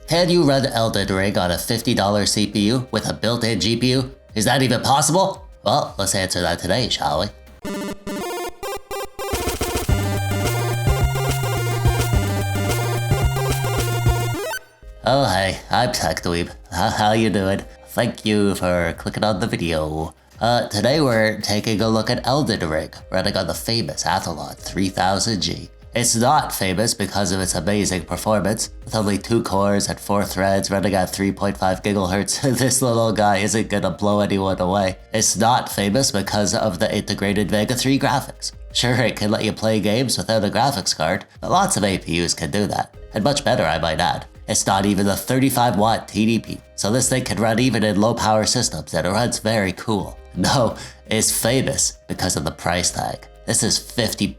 Can you run Elden Ring on a $50 CPU with a built-in GPU? Is that even possible? Well, let's answer that today, shall we? Oh hey, I'm TechDweeb. How you doing? Thank you for clicking on the video. Today we're taking a look at Elden Ring, running on the famous Athlon 3000G. It's not famous because of its amazing performance. With only 2 cores and 4 threads running at 3.5 GHz, this little guy isn't gonna blow anyone away. It's not famous because of the integrated Vega 3 graphics. Sure, it can let you play games without a graphics card, but lots of APUs can do that. And much better, I might add. It's not even a 35-watt TDP, so this thing can run even in low-power systems, and it runs very cool. No, it's famous because of the price tag. This is $50.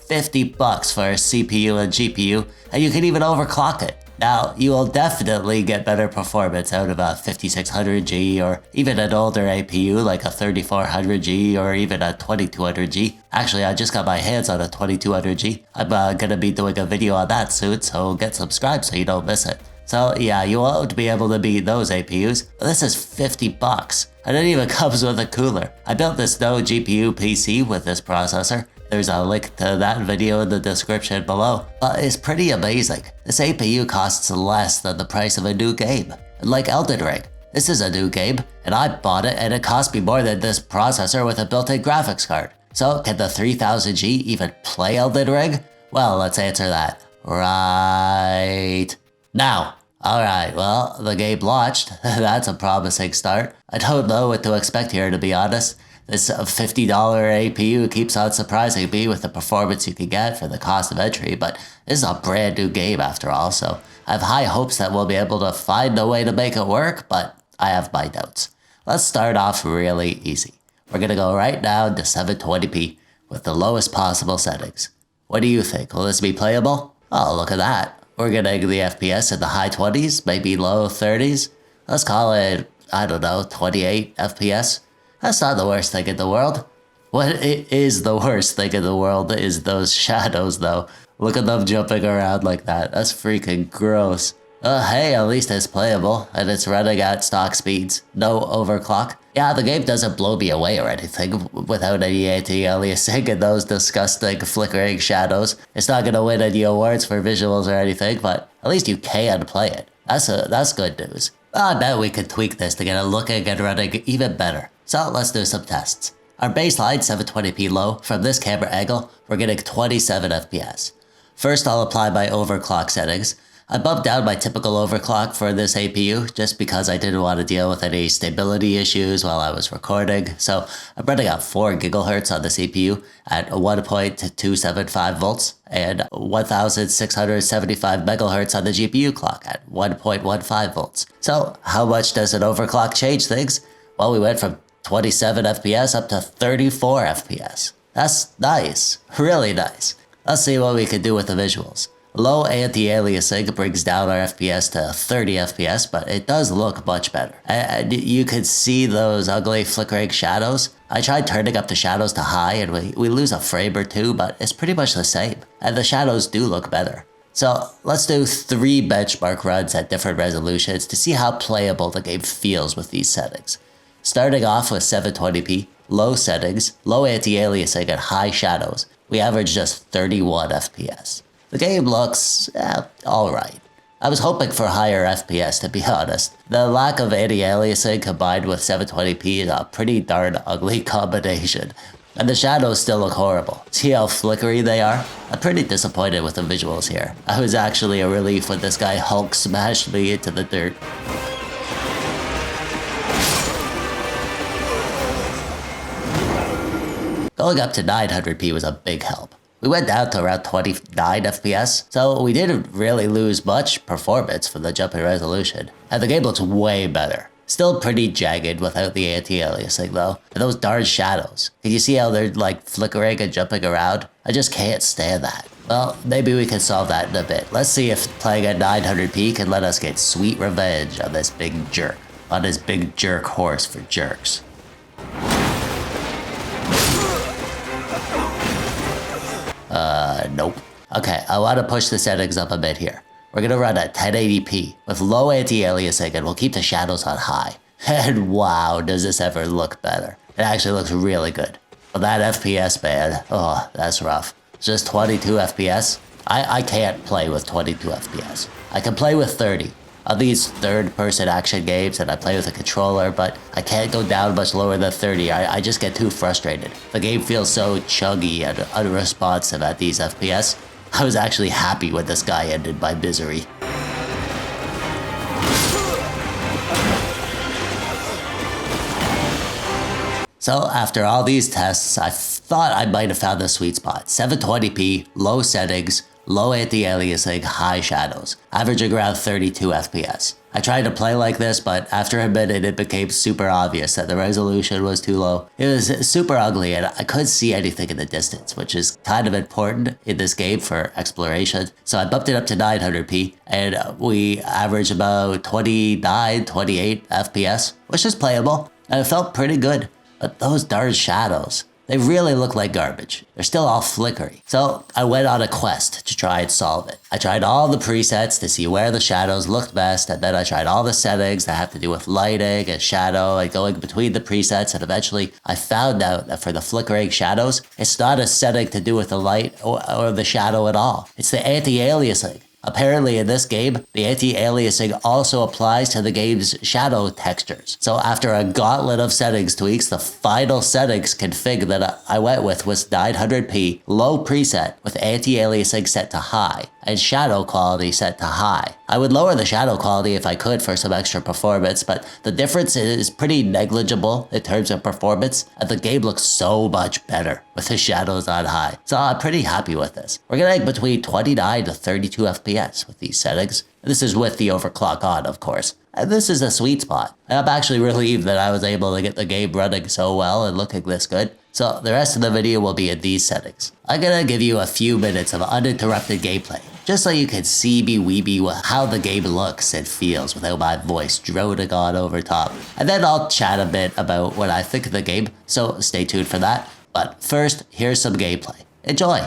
$50 for a CPU and GPU, and you can even overclock it. Now, you will definitely get better performance out of a 5600G or even an older APU like a 3400G or even a 2200G. Actually, I just got my hands on a 2200G. I'm gonna be doing a video on that soon, so get subscribed so you don't miss it. So yeah, you won't be able to beat those APUs, but this is $50. And it even comes with a cooler. I built this no GPU PC with this processor. There's a link to that video in the description below. But it's pretty amazing. This APU costs less than the price of a new game. And like Elden Ring, this is a new game, and I bought it and it cost me more than this processor with a built-in graphics card. So can the 3000G even play Elden Ring? Well, let's answer that right now. Alright, well, the game launched. That's a promising start. I don't know what to expect here, to be honest. This $50 APU keeps on surprising me with the performance you can get for the cost of entry, but this is a brand new game after all, so I have high hopes that we'll be able to find a way to make it work, but I have my doubts. Let's start off really easy. We're gonna go right down to 720p with the lowest possible settings. What do you think? Will this be playable? Oh, look at that. We're getting the FPS in the high 20s, maybe low 30s. Let's call it, I don't know, 28 FPS. That's not the worst thing in the world. What is the worst thing in the world is those shadows though. Look at them jumping around like that. That's freaking gross. Hey, at least it's playable, and it's running at stock speeds. No overclock. Yeah, the game doesn't blow me away or anything without any anti-aliasing and those disgusting flickering shadows. It's not gonna win any awards for visuals or anything, but at least you can play it. That's good news. I bet we could tweak this to get it looking and running even better. So let's do some tests. Our baseline 720p low, from this camera angle, we're getting 27 FPS. First, I'll apply my overclock settings. I bumped down my typical overclock for this APU just because I didn't want to deal with any stability issues while I was recording. So I'm running at 4 GHz on the CPU at 1.275 volts and 1675 MHz on the GPU clock at 1.15 volts. So how much does an overclock change things? Well, we went from 27 FPS up to 34 FPS. That's nice, really nice. Let's see what we can do with the visuals. Low anti-aliasing brings down our FPS to 30 FPS, but it does look much better. And you could see those ugly flickering shadows. I tried turning up the shadows to high and we lose a frame or two, but it's pretty much the same. And the shadows do look better. So let's do 3 benchmark runs at different resolutions to see how playable the game feels with these settings. Starting off with 720p, low settings, low anti-aliasing and high shadows, we average just 31 FPS. The game looks, alright. I was hoping for higher FPS, to be honest. The lack of anti-aliasing combined with 720p is a pretty darn ugly combination. And the shadows still look horrible. See how flickery they are? I'm pretty disappointed with the visuals here. I was actually a relief when this guy Hulk smashed me into the dirt. Going up to 900p was a big help. We went down to around 29 FPS, so we didn't really lose much performance from the jump in resolution. And the game looks way better. Still pretty jagged without the anti-aliasing though. And those darn shadows. Can you see how they're like flickering and jumping around? I just can't stand that. Well, maybe we can solve that in a bit. Let's see if playing at 900p can let us get sweet revenge on this big jerk. On this big jerk horse for jerks. Nope. Okay, I want to push the settings up a bit here. we're gonna run at 1080p with low anti-aliasing and we'll keep the shadows on high. And wow, does this ever look better. It actually looks really good. But that FPS, man, oh, that's rough. It's just 22 FPS. I can't play with 22 FPS. I can play with 30. On these third-person action games and I play with a controller, but I can't go down much lower than 30. I just get too frustrated. The game feels so chuggy and unresponsive at these FPS. I was actually happy when this guy ended my misery. So after all these tests, I thought I might have found the sweet spot. 720p, low settings, low anti-aliasing, high shadows, averaging around 32 FPS. I tried to play like this, but after a minute it became super obvious that the resolution was too low. It was super ugly and I couldn't see anything in the distance, which is kind of important in this game for exploration. So I bumped it up to 900p and we averaged about 29, 28 FPS, which is playable and it felt pretty good. But those darn shadows, they really look like garbage. They're still all flickery. So I went on a quest to try and solve it. I tried all the presets to see where the shadows looked best, and then I tried all the settings that have to do with lighting and shadow and going between the presets, and eventually I found out that for the flickering shadows, it's not a setting to do with the light or the shadow at all. It's the anti-aliasing. Apparently in this game, the anti-aliasing also applies to the game's shadow textures. So after a gauntlet of settings tweaks, the final settings config that I went with was 900p, low preset with anti-aliasing set to high, and shadow quality set to high. I would lower the shadow quality if I could for some extra performance, but the difference is pretty negligible in terms of performance, and the game looks so much better with the shadows on high. So I'm pretty happy with this. We're getting between 29 to 32 FPS with these settings. This is with the overclock on, of course. And this is a sweet spot. I'm actually relieved that I was able to get the game running so well and looking this good. So the rest of the video will be in these settings. I'm gonna give you a few minutes of uninterrupted gameplay, just so you can see me weeby how the game looks and feels without my voice droning on over top. And then I'll chat a bit about what I think of the game, so stay tuned for that. But first, here's some gameplay. Enjoy!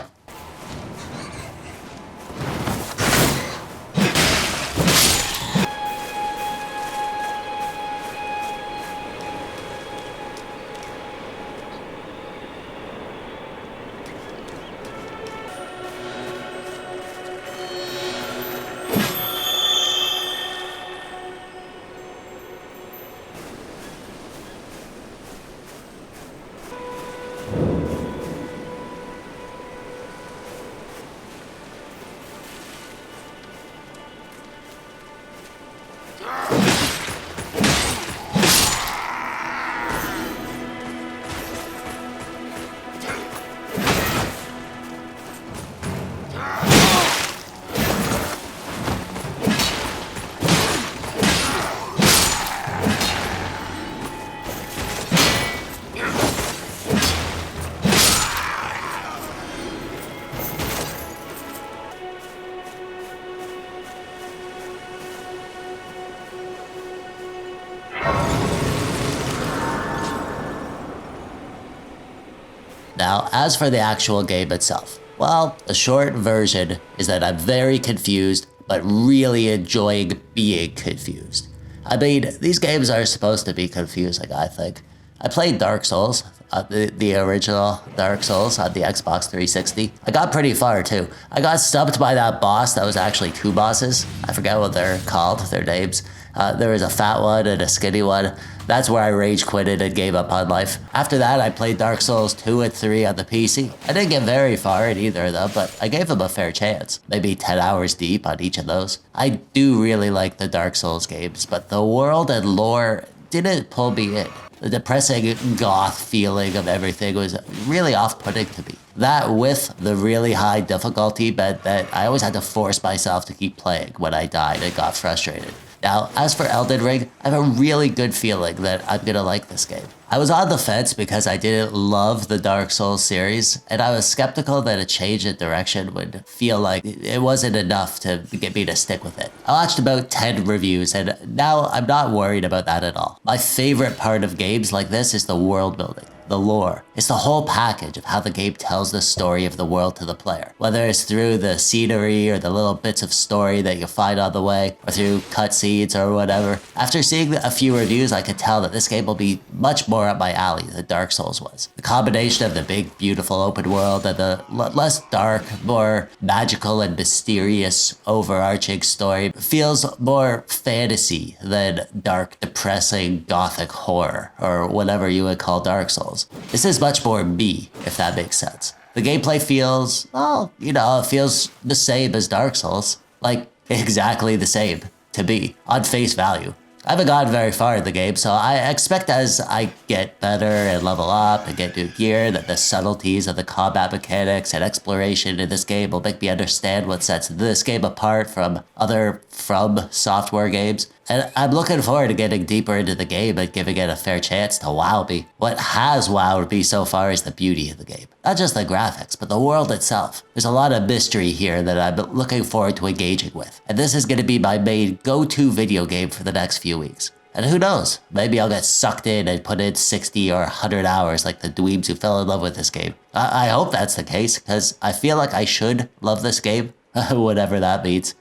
Now, as for the actual game itself, well, the short version is that I'm very confused, but really enjoying being confused. I mean, these games are supposed to be confusing, I think. I played Dark Souls, the original Dark Souls on the Xbox 360. I got pretty far too. I got stumped by that boss that was actually two bosses. I forget what they're called, their names. There was a fat one and a skinny one. That's where I rage quitted and gave up on life. After that, I played Dark Souls 2 and 3 on the PC. I didn't get very far in either of them, but I gave them a fair chance. Maybe 10 hours deep on each of those. I do really like the Dark Souls games, but the world and lore didn't pull me in. The depressing goth feeling of everything was really off-putting to me. That with the really high difficulty meant that I always had to force myself to keep playing when I died and got frustrated. Now, as for Elden Ring, I have a really good feeling that I'm gonna like this game. I was on the fence because I didn't love the Dark Souls series, and I was skeptical that a change in direction would feel like it wasn't enough to get me to stick with it. I watched about 10 reviews, and now I'm not worried about that at all. My favorite part of games like this is the world building. the lore. It's the whole package of how the game tells the story of the world to the player. Whether it's through the scenery or the little bits of story that you find on the way, or through cutscenes or whatever. After seeing a few reviews, I could tell that this game will be much more up my alley than Dark Souls was. The combination of the big, beautiful open world and the less dark, more magical and mysterious overarching story feels more fantasy than dark, depressing, gothic horror, or whatever you would call Dark Souls. This is much more me, if that makes sense. The gameplay feels, well, it feels the same as Dark Souls. Like, exactly the same, to me, on face value. I haven't gotten very far in the game, so I expect as I get better and level up and get new gear that the subtleties of the combat mechanics and exploration in this game will make me understand what sets this game apart from other From Software games. And I'm looking forward to getting deeper into the game and giving it a fair chance to wow me. What has wowed me so far is the beauty of the game. Not just the graphics, but the world itself. There's a lot of mystery here that I'm looking forward to engaging with. And this is going to be my main go-to video game for the next few weeks. And who knows, maybe I'll get sucked in and put in 60 or 100 hours like the dweebs who fell in love with this game. I hope that's the case, because I feel like I should love this game, whatever that means.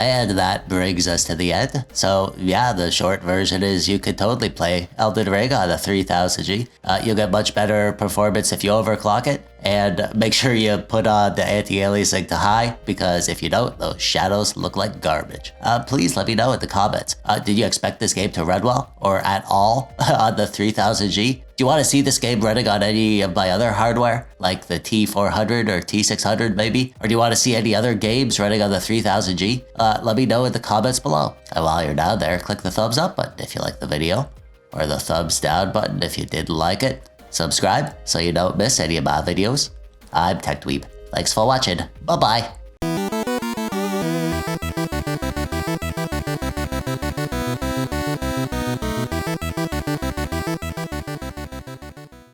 And that brings us to the end. So yeah, the short version is you could totally play Elden Ring on a 3000G. You'll get much better performance if you overclock it. And make sure you put on the anti-aliasing to high, because if you don't, those shadows look like garbage. Please let me know in the comments. Did you expect this game to run well, or at all, on the 3000G? Do you want to see this game running on any of my other hardware, like the T400 or T600 maybe? Or do you want to see any other games running on the 3000G? Let me know in the comments below. And while you're down there, click the thumbs up button if you like the video, or the thumbs down button if you didn't like it. Subscribe so you don't miss any of my videos. I'm TechDweeb. Thanks for watching. Bye-bye.